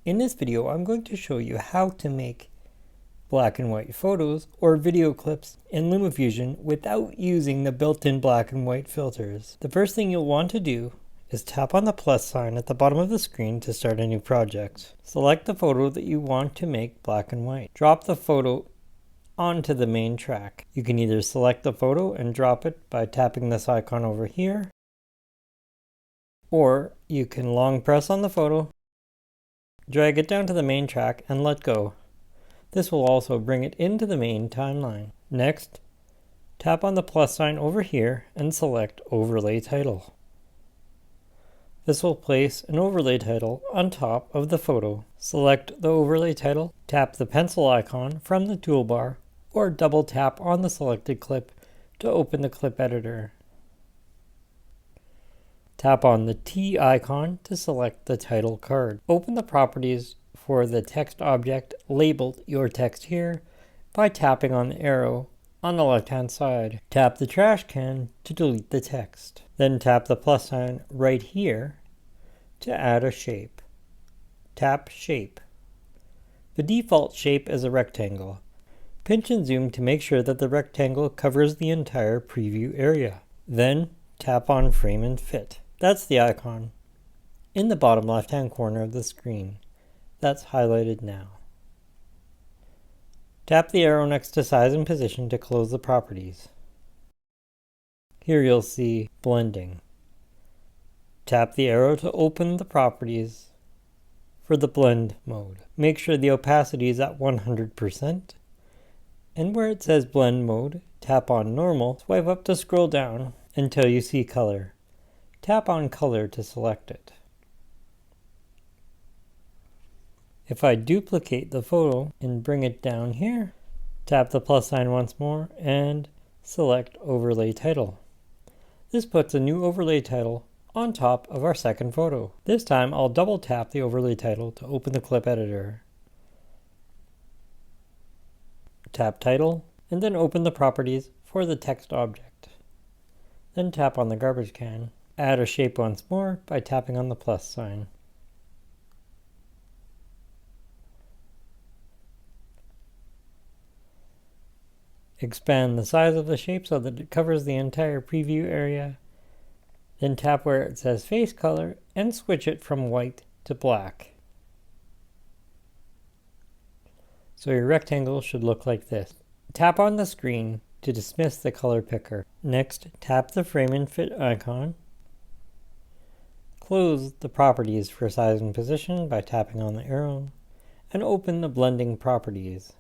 In this video, I'm going to show you how to make black and white photos or video clips in LumaFusion without using the built-in black and white filters. The first thing you'll want to do is tap on the plus sign at the bottom of the screen to start a new project. Select the photo that you want to make black and white. Drop the photo onto the main track. You can either select the photo and drop it by tapping this icon over here, or you can long press on the photo, drag it down to the main track and let go. This will also bring it into the main timeline. Next, tap on the plus sign over here and select Overlay Title. This will place an overlay title on top of the photo. Select the overlay title, tap the pencil icon from the toolbar, or double tap on the selected clip to open the clip editor. Tap on the T icon to select the title card. Open the properties for the text object labeled Your Text Here by tapping on the arrow on the left-hand side. Tap the trash can to delete the text. Then tap the plus sign right here to add a shape. Tap Shape. The default shape is a rectangle. Pinch and zoom to make sure that the rectangle covers the entire preview area. Then tap on Frame and Fit. That's the icon in the bottom left-hand corner of the screen. That's highlighted now. Tap the arrow next to Size and Position to close the properties. Here you'll see Blending. Tap the arrow to open the properties for the blend mode. Make sure the opacity is at 100%. And where it says Blend Mode, tap on Normal, swipe up to scroll down until you see Color. Tap on Color to select it. If I duplicate the photo and bring it down here, tap the plus sign once more and select Overlay Title. This puts a new overlay title on top of our second photo. This time I'll double tap the overlay title to open the clip editor. Tap Title and then open the properties for the text object. Then tap on the garbage can. Add a shape once more by tapping on the plus sign. Expand the size of the shape so that it covers the entire preview area. Then tap where it says Face Color and switch it from white to black. So your rectangle should look like this. Tap on the screen to dismiss the color picker. Next, tap the Frame and Fit icon. Close the properties for Size and Position by tapping on the arrow, and open the blending properties.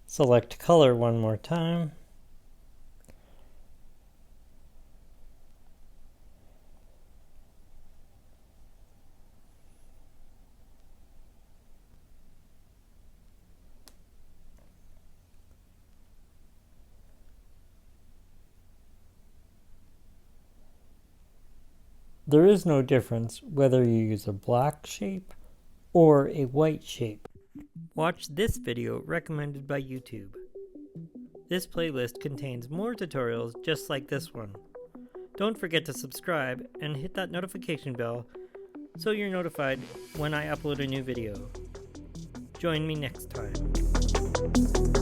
Select Color one more time. There is no difference whether you use a black shape or a white shape. Watch this video recommended by YouTube. This playlist contains more tutorials just like this one. Don't forget to subscribe and hit that notification bell so you're notified when I upload a new video. Join me next time.